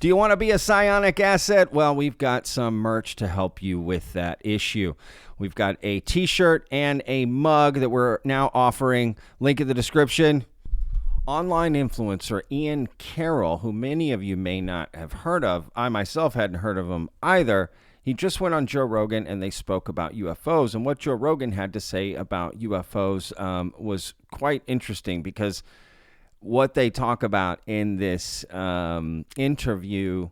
Do you want to be a psionic asset? Well, we've got some merch to help you with that issue. We've got a t-shirt and a mug that we're now offering. Link in the description. Online influencer Ian Carroll, who many of you may not have heard of. I myself hadn't heard of him either. He just went on Joe Rogan and they spoke about UFOs. And what Joe Rogan had to say about UFOs was quite interesting, because what they talk about in this interview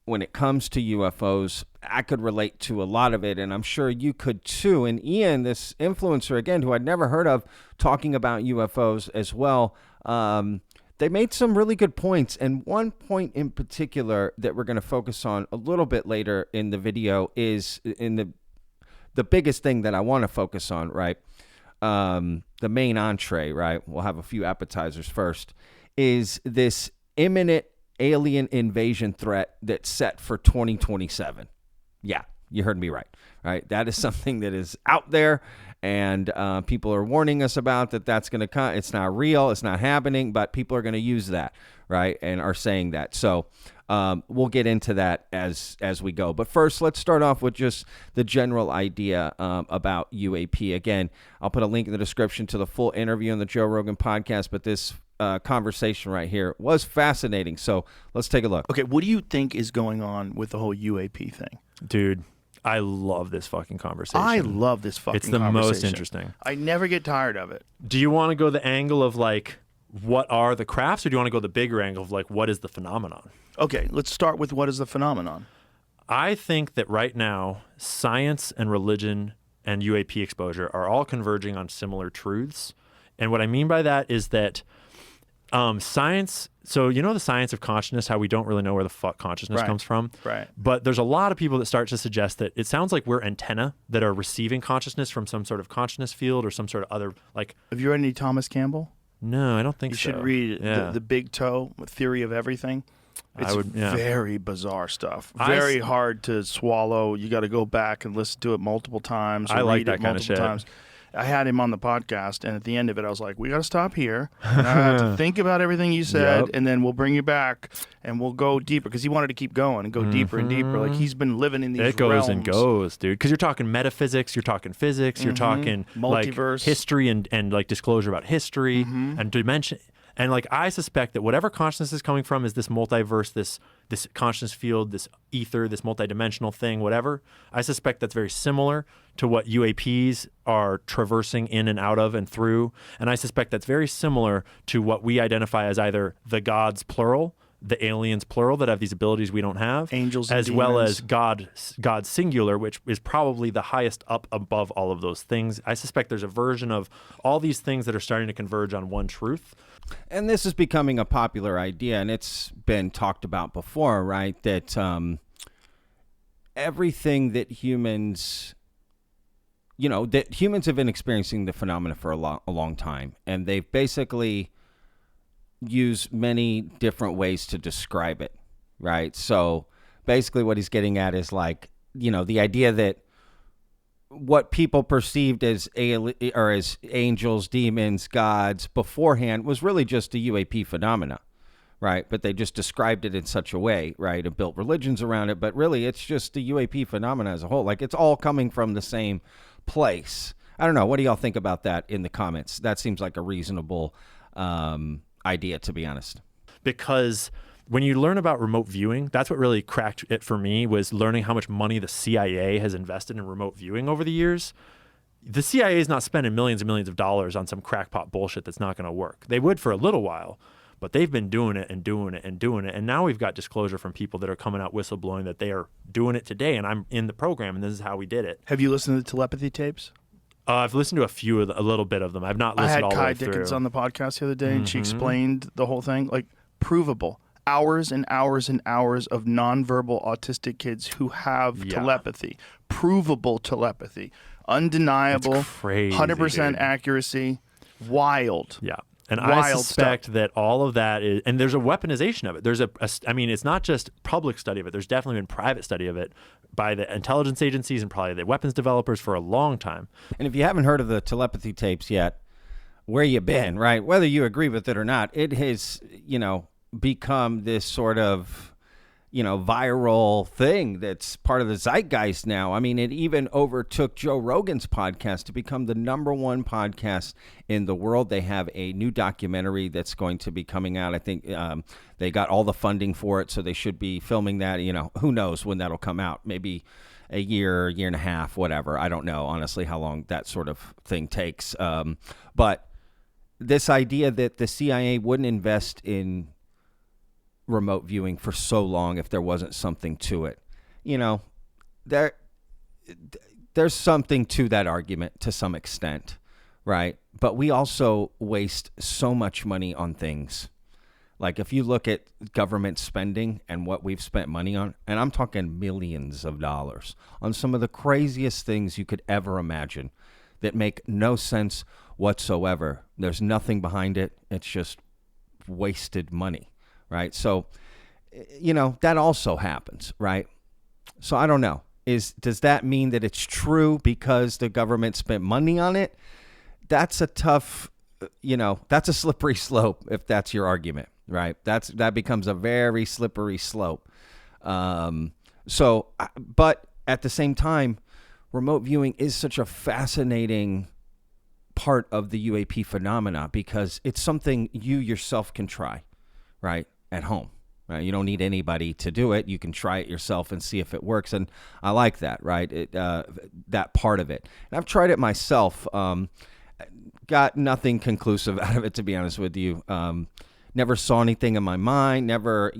when it comes to UFOs, I could relate to a lot of it, and I'm sure you could too. And Ian, this influencer, again, who I'd never heard of, talking about UFOs as well, they made some really good points. And one point in particular that we're going to focus on a little bit later in the video is in the biggest thing that I want to focus on, right? The main entree, right? We'll have a few appetizers first, is this imminent alien invasion threat that's set for 2027. Yeah, you heard me right. Right? That is something that is out there, and people are warning us about that. That's going to come. It's not real. It's not happening, but people are going to use that, right? And are saying that. So we'll get into that as we go. But first, let's start off with just the general idea about UAP. Again, I'll put a link in the description to the full interview on the Joe Rogan podcast, but this conversation right here was fascinating. So let's take a look. Okay, what do you think is going on with the whole UAP thing? Dude, I love this fucking conversation. I love this fucking conversation. It's the most interesting. I never get tired of it. Do you want to go the angle of like, what are the crafts, or do you want to go the bigger angle of like, what is the phenomenon? Okay, let's start with what is the phenomenon. I think that right now, science and religion and UAP exposure are all converging on similar truths. And what I mean by that is that science, so you know the science of consciousness, how we don't really know where the fuck consciousness comes from? Right. But there's a lot of people that start to suggest that it sounds like we're antenna that are receiving consciousness from some sort of consciousness field or some sort of other, like... Have you read any Thomas Campbell? No, I don't think so. You should read the Big Toe, Theory of Everything. It's very bizarre stuff. Very hard to swallow. You got to go back and listen to it multiple times. I like that kind of shit. Times. I had him on the podcast, and at the end of it, I was like, we got to stop here. And I have to think about everything you said, and then we'll bring you back, and we'll go deeper, because he wanted to keep going and go deeper and deeper. Like, he's been living in these realms. It goes and goes, dude. Because you're talking metaphysics, you're talking physics, you're talking multiverse, like, history and like disclosure about history and dimension. And like, I suspect that whatever consciousness is coming from is this multiverse, this consciousness field, this ether, this multidimensional thing, whatever. I suspect that's very similar to what UAPs are traversing in and out of and through. And I suspect that's very similar to what we identify as either the gods plural, the aliens plural that have these abilities we don't have, angels, and as demons. well as God singular, which is probably the highest up above all of those things. I suspect there's a version of all these things that are starting to converge on one truth. And this is becoming a popular idea, and it's been talked about before, right? That everything that humans, that humans have been experiencing the phenomena for a long time, and they've basically used many different ways to describe it, right? So basically what he's getting at is like, the idea that what people perceived as angels, demons, gods beforehand was really just a UAP phenomena, right? But they just described it in such a way, right, and built religions around it. But really, it's just the UAP phenomena as a whole. Like, it's all coming from the same place. I don't know. What do y'all think about that in the comments? That seems like a reasonable idea, to be honest. Because when you learn about remote viewing, that's what really cracked it for me, was learning how much money the CIA has invested in remote viewing over the years. The CIA is not spending millions and millions of dollars on some crackpot bullshit that's not going to work. They would for a little while, but they've been doing it and doing it and doing it. And now we've got disclosure from people that are coming out whistleblowing that they are doing it today, and I'm in the program, and this is how we did it. Have you listened to the telepathy tapes? I've listened to a little bit of them. I've not listened all the way through. I had Kai Dickens on the podcast the other day, and she explained the whole thing, like, provable. Hours and hours and hours of nonverbal autistic kids who have telepathy, provable telepathy, undeniable, it's crazy, 100% dude. Accuracy, wild. Yeah. And wild I suspect stuff. that all of that is, and there's a weaponization of it. There's I mean, it's not just public study of it. There's definitely been private study of it by the intelligence agencies and probably the weapons developers for a long time. And if you haven't heard of the telepathy tapes yet, where you been, right? Whether you agree with it or not, it has, become this sort of viral thing that's part of the zeitgeist now. I mean, it even overtook Joe Rogan's podcast to become the #1 podcast in the world. They have a new documentary that's going to be coming out. I think they got all the funding for it, so they should be filming that. Who knows when that'll come out? Maybe a year and a half, whatever. I don't know, honestly, how long that sort of thing takes. But this idea that the CIA wouldn't invest in remote viewing for so long if there wasn't something to it. There's something to that argument to some extent, right? But we also waste so much money on things. Like if you look at government spending and what we've spent money on, and I'm talking millions of dollars on some of the craziest things you could ever imagine that make no sense whatsoever. There's nothing behind it. It's just wasted money. Right. So, that also happens. Right. So I don't know. Does that mean that it's true because the government spent money on it? That's a tough, that's a slippery slope if that's your argument. Right. That becomes a very slippery slope. But at the same time, remote viewing is such a fascinating part of the UAP phenomena because it's something you yourself can try. Right. At home, right? You don't need anybody to do it. You can try it yourself and see if it works. And I like that, right? That part of it. And I've tried it myself. Got nothing conclusive out of it, to be honest with you. Never saw anything in my mind. Never,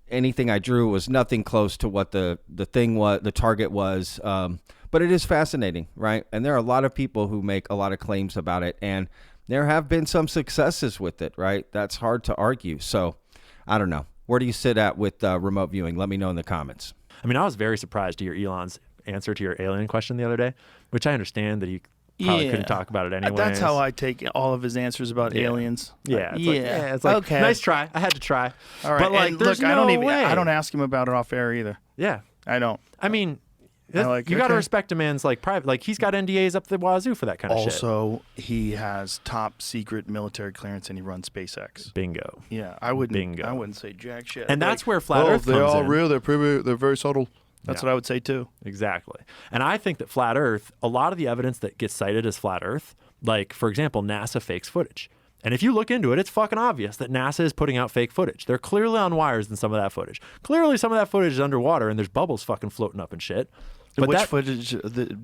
anything I drew was nothing close to what the thing was, the target was. But it is fascinating, right? And there are a lot of people who make a lot of claims about it. And there have been some successes with it, right? That's hard to argue. So I don't know. Where do you sit at with remote viewing? Let me know in the comments. I mean, I was very surprised to hear Elon's answer to your alien question the other day, which I understand that he probably couldn't talk about it anyway. That's how I take all of his answers about aliens. Yeah. It's like, okay. Nice try. I had to try. All right. But look, I don't ask him about it off air either. Yeah. I don't. I mean, you got to respect a man's private, he's got NDAs up the wazoo for that kind of shit. Also, he has top secret military clearance and he runs SpaceX. Bingo. Yeah, I wouldn't say jack shit. And that's where flat Earth comes in. They're all real. They're very subtle. That's what I would say too. Exactly. And I think that flat Earth, a lot of the evidence that gets cited as flat Earth, like for example, NASA fakes footage. And if you look into it, it's fucking obvious that NASA is putting out fake footage. They're clearly on wires in some of that footage. Clearly some of that footage is underwater and there's bubbles fucking floating up and shit. But which footage?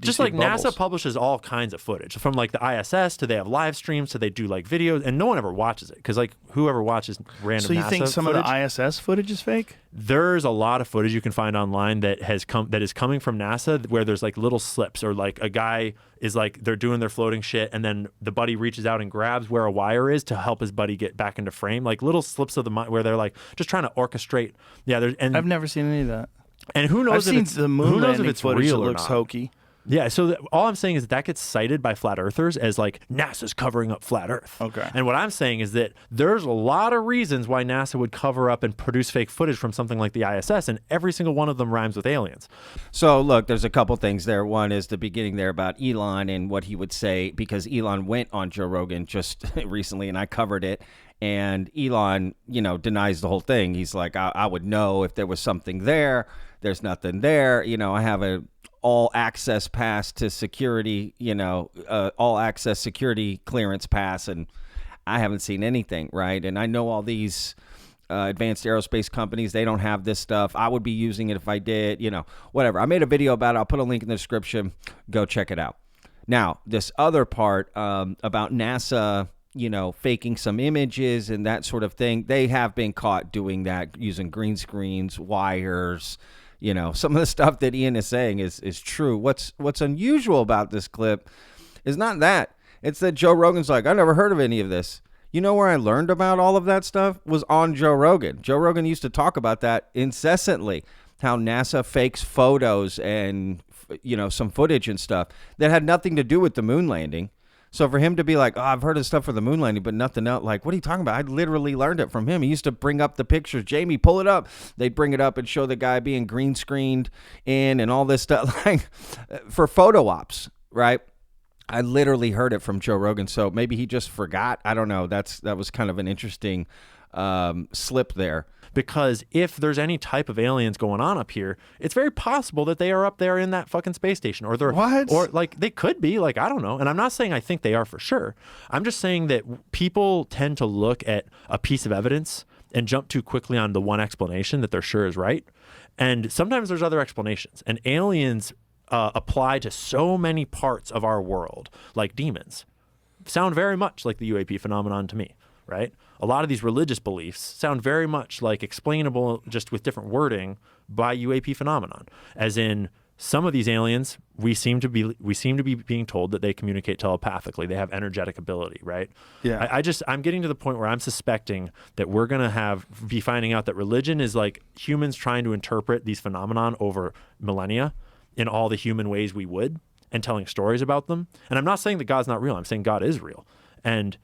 Just like bubbles? NASA publishes all kinds of footage, from the ISS to they have live streams to they do videos, and no one ever watches it because whoever watches random. So you NASA think some footage, of the ISS footage is fake? There's a lot of footage you can find online that is coming from NASA where there's little slips or a guy is they're doing their floating shit and then the buddy reaches out and grabs where a wire is to help his buddy get back into frame, little slips of the mind where they're just trying to orchestrate. Yeah, I've never seen any of that. And who knows if it's real or looks not. hokey. Yeah, so all I'm saying is that gets cited by flat earthers as NASA's covering up flat Earth. Okay. And what I'm saying is that there's a lot of reasons why NASA would cover up and produce fake footage from something like the ISS, and every single one of them rhymes with aliens. So look, there's a couple things there. One is the beginning there about Elon and what he would say, because Elon went on Joe Rogan just recently and I covered it. And Elon, denies the whole thing. He's like, I would know if there was something there. There's nothing there. I have a all access pass to security, all access security clearance pass. And I haven't seen anything. Right. And I know all these advanced aerospace companies, they don't have this stuff. I would be using it if I did, whatever. I made a video about it. I'll put a link in the description. Go check it out. Now, this other part about NASA, faking some images and that sort of thing. They have been caught doing that using green screens, wires, some of the stuff that Ian is saying is true. What's unusual about this clip is not that. It's that Joe Rogan's like, I never heard of any of this. You know where I learned about all of that stuff was on Joe Rogan. Joe Rogan used to talk about that incessantly, how NASA fakes photos and, some footage and stuff that had nothing to do with the moon landing. So for him to be like, I've heard of stuff for the moon landing, but nothing else. What are you talking about? I literally learned it from him. He used to bring up the pictures. Jamie, pull it up. They'd bring it up and show the guy being green screened in and all this stuff for photo ops, right? I literally heard it from Joe Rogan. So maybe he just forgot. I don't know. That was kind of an interesting slip there. because if there's any type of aliens going on up here, it's very possible that they are up there in that fucking space station, or they're or like they could be, like, I don't know. And I'm not saying I think they are for sure. I'm just saying that people tend to look at a piece of evidence and jump too quickly on the one explanation that they're sure is right. And sometimes there's other explanations, and aliens apply to so many parts of our world, like demons. Sound very much like the UAP phenomenon to me, right? A lot of these religious beliefs sound very much like explainable just with different wording by UAP phenomenon. As in, some of these aliens, we seem to be being told that they communicate telepathically. They have energetic ability, right? Yeah. I'm getting to the point where I'm suspecting that we're gonna be finding out that religion is like humans trying to interpret these phenomenon over millennia in all the human ways we would, and telling stories about them. And I'm not saying that God's not real. I'm saying God is real. And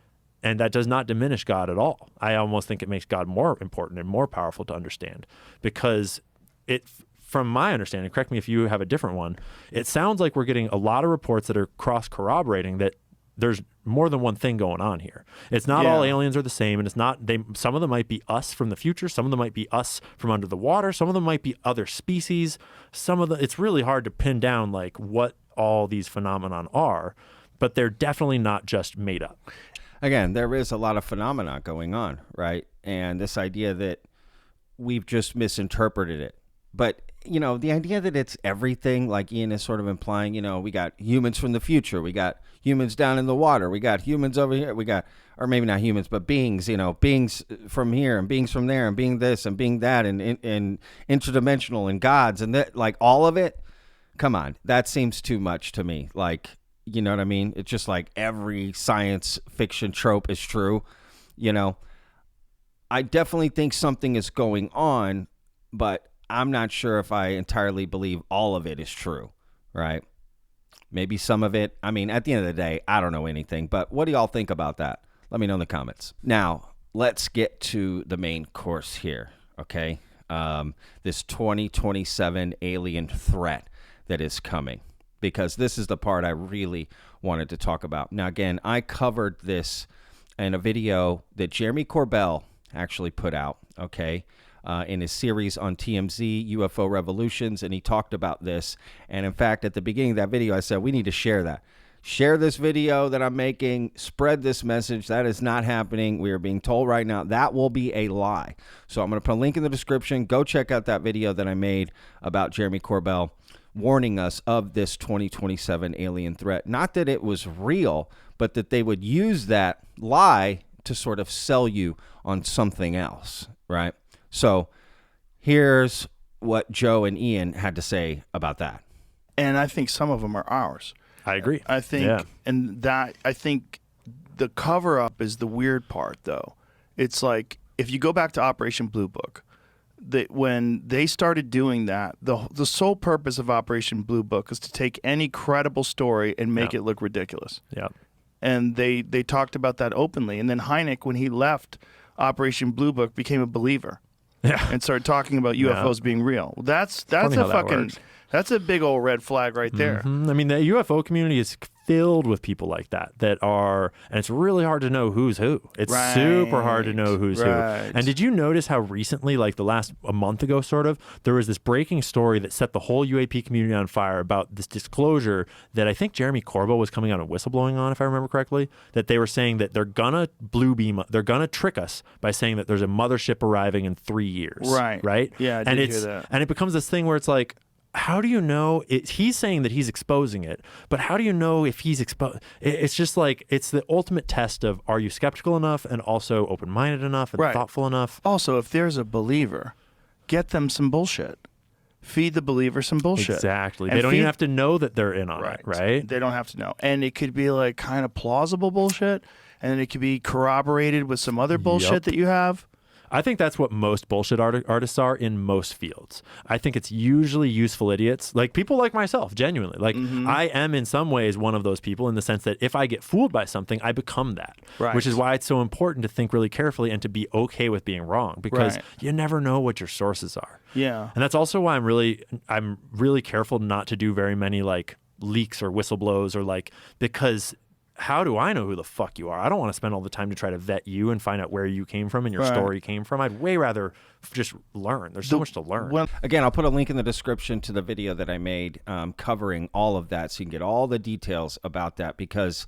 that does not diminish God at all. I almost think it makes God more important and more powerful to understand, because from my understanding, correct me if you have a different one, it sounds like we're getting a lot of reports that are cross-corroborating that there's more than one thing going on here. It's not all aliens are the same, and it's not some of them might be us from the future, some of them might be us from under the water, some of them might be other species. It's really hard to pin down like what all these phenomenon are, but they're definitely not just made up. Again, there is a lot of phenomena going on, right? And this idea that we've just misinterpreted it. But, the idea that it's everything, like Ian is sort of implying, we got humans from the future, we got humans down in the water, we got humans over here, or maybe not humans, but beings, beings from here and beings from there and being this and being that and interdimensional and gods and that, like all of it. Come on, that seems too much to me. Like, you know what I mean? It's just like every science fiction trope is true. I definitely think something is going on, but I'm not sure if I entirely believe all of it is true, right? Maybe some of it. I mean, at the end of the day, I don't know anything, but what do y'all think about that? Let me know in the comments. Now, let's get to the main course here, okay? This 2027 alien threat that is coming, because this is the part I really wanted to talk about. Now, again, I covered this in a video that Jeremy Corbell actually put out, okay, in his series on TMZ, UFO Revolutions, and he talked about this. And in fact, at the beginning of that video, I said, we need to share that. Share this video that I'm making. Spread this message. That is not happening. We are being told right now that will be a lie. So I'm going to put a link in the description. Go check out that video that I made about Jeremy Corbell warning us of this 2027 alien threat. Not that it was real, but that they would use that lie to sort of sell you on something else, right? So here's what Joe and Ian had to say about that. And I think some of them are ours. I agree. I think, I think the cover up is the weird part, though. It's like, if you go back to Operation Blue Book, when they started doing that, the sole purpose of Operation Blue Book is to take any credible story and make it look ridiculous. Yeah. And they talked about that openly. And then Hynek, when he left Operation Blue Book, became a believer. Yeah. And started talking about UFOs being real. That's a fucking that's a big old red flag right there. Mm-hmm. I mean, the UFO community is filled with people like that and it's really hard to know who's who. It's super hard to know who's who. And did you notice how recently, like a month ago sort of, there was this breaking story that set the whole UAP community on fire about this disclosure that I think Jeremy Corbell was coming out and whistleblowing on, if I remember correctly, that they were saying that they're gonna they're gonna trick us by saying that there's a mothership arriving in 3 years. Right? Yeah, I did hear that. And it becomes this thing where it's like, how do you know he's saying that he's exposing it, but how do you know if he's exposed? It's just like, it's the ultimate test of, are you skeptical enough and also open-minded enough and thoughtful enough? Also, if there's a believer, get them some bullshit. Feed the believer some bullshit. Exactly. And they don't even have to know that they're in on it, right? They don't have to know. And it could be like kind of plausible bullshit, and then it could be corroborated with some other bullshit that you have. I think that's what most bullshit artists are in most fields. I think it's usually useful idiots, like people like myself, genuinely. Like I am in some ways one of those people, in the sense that if I get fooled by something, I become that. Which is why it's so important to think really carefully and to be okay with being wrong, because you never know what your sources are. Yeah. And that's also why I'm really careful not to do very many like leaks or whistleblows, or like, because how do I know who the fuck you are? I don't want to spend all the time to try to vet you and find out where you came from and your story came from. I'd way rather just learn. There's so much to learn. Again, I'll put a link in the description to the video that I made covering all of that, so you can get all the details about that, because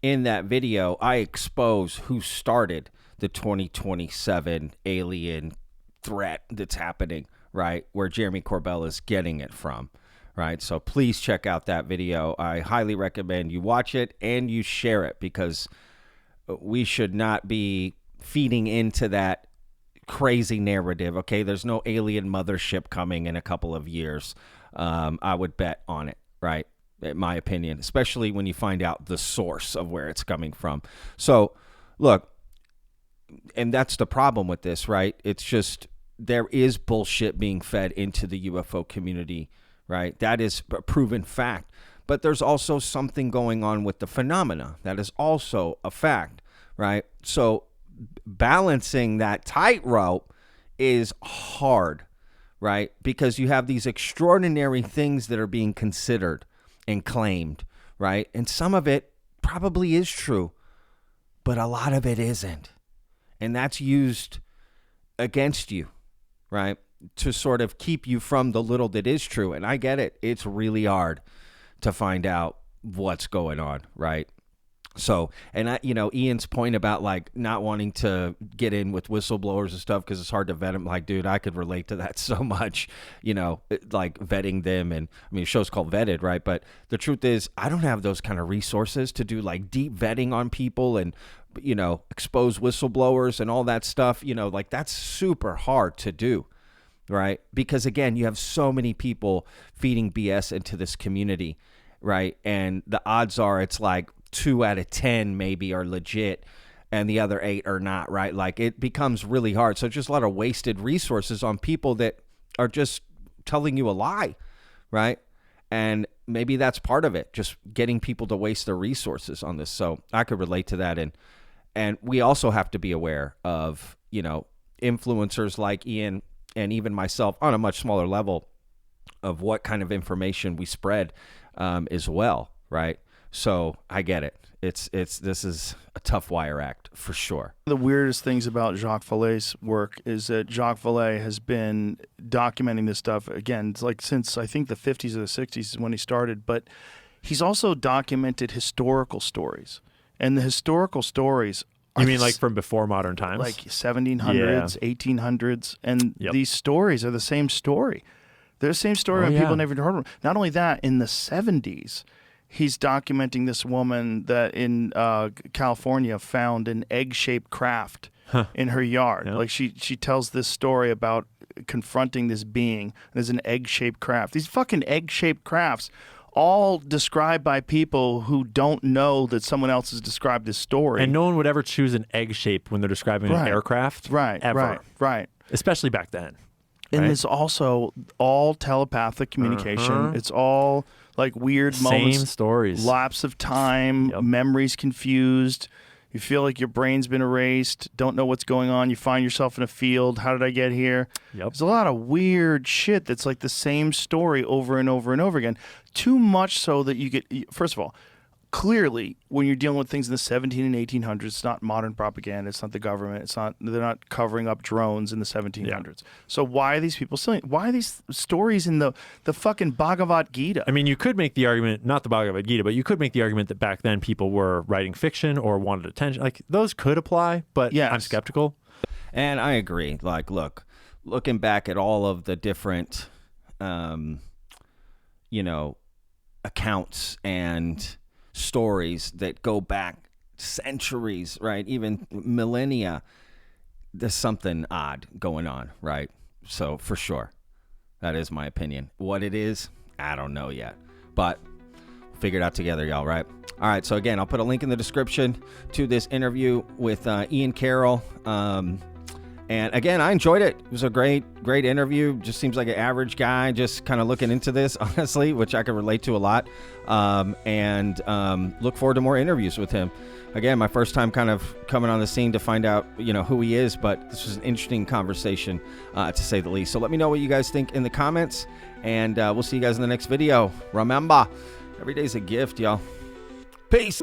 in that video, I expose who started the 2027 alien threat that's happening, right? Where Jeremy Corbell is getting it from. Right, so please check out that video. I highly recommend you watch it and you share it, because we should not be feeding into that crazy narrative. Okay, there's no alien mothership coming in a couple of years. I would bet on it, right? In my opinion, especially when you find out the source of where it's coming from. So, look, and that's the problem with this, right? It's just there is bullshit being fed into the UFO community. Right, that is a proven fact. But there's also something going on with the phenomena that is also a fact, right? So balancing that tightrope is hard, right? Because you have these extraordinary things that are being considered and claimed, right? And some of it probably is true, but a lot of it isn't. And that's used against you, right? To sort of keep you from the little that is true. And I get it. It's really hard to find out what's going on, right? So, and I, Ian's point about like not wanting to get in with whistleblowers and stuff because it's hard to vet them. Like, dude, I could relate to that so much, like vetting them. And I mean, the show's called Vetted, right? But the truth is, I don't have those kind of resources to do like deep vetting on people and, expose whistleblowers and all that stuff. Like that's super hard to do. Right? Because again, you have so many people feeding BS into this community, right? And the odds are it's like 2 out of 10 maybe are legit and the other 8 are not, right? Like it becomes really hard. So just a lot of wasted resources on people that are just telling you a lie, right? And maybe that's part of it, just getting people to waste their resources on this. So I could relate to that. And we also have to be aware of, influencers like Ian and even myself on a much smaller level of what kind of information we spread as well, right? So I get it. This is a tough wire act for sure. The weirdest things about Jacques Vallée's work is that Jacques Vallée has been documenting this stuff, again, it's like since I think the 50s or the 60s is when he started, but he's also documented historical stories. And the historical stories you mean like from before modern times? Like 1700s, 1800s, and these stories are the same story. They're the same story when people never heard of them. Not only that, in the 70s, he's documenting this woman that in California found an egg-shaped craft in her yard. Yep. Like she tells this story about confronting this being. There's an egg-shaped craft. These fucking egg-shaped crafts, all described by people who don't know that someone else has described this story. And no one would ever choose an egg shape when they're describing an aircraft. Right, ever. right. Especially back then. And it's also all telepathic communication. It's all like weird moments. Same stories. Lapse of time, memories confused. You feel like your brain's been erased, don't know what's going on. You find yourself in a field. How did I get here? There's a lot of weird shit that's like the same story over and over and over again. Too much so that you get, first of all, clearly when you're dealing with things in the 17 and 1800s, it's not modern propaganda. It's not the government. They're not covering up drones in the 1700s. So why are these people selling? Why are these stories in the fucking Bhagavad Gita? I mean, you could make the argument, not the Bhagavad Gita, but you could make the argument that back then people were writing fiction or wanted attention. Like those could apply, but I'm skeptical. And I agree. Like, looking back at all of the different, accounts and stories that go back centuries, right? Even millennia, there's something odd going on, right? So for sure, that is my opinion. What it is, I don't know yet, but we'll figure it out together, y'all, right? All right, so again, I'll put a link in the description to this interview with Ian Carroll. And again, I enjoyed it. It was a great interview. Just seems like an average guy just kind of looking into this, honestly, which I can relate to a lot. And look forward to more interviews with him. Again, my first time kind of coming on the scene to find out, who he is. But this was an interesting conversation, to say the least. So let me know what you guys think in the comments. And we'll see you guys in the next video. Remember, every day's a gift, y'all. Peace.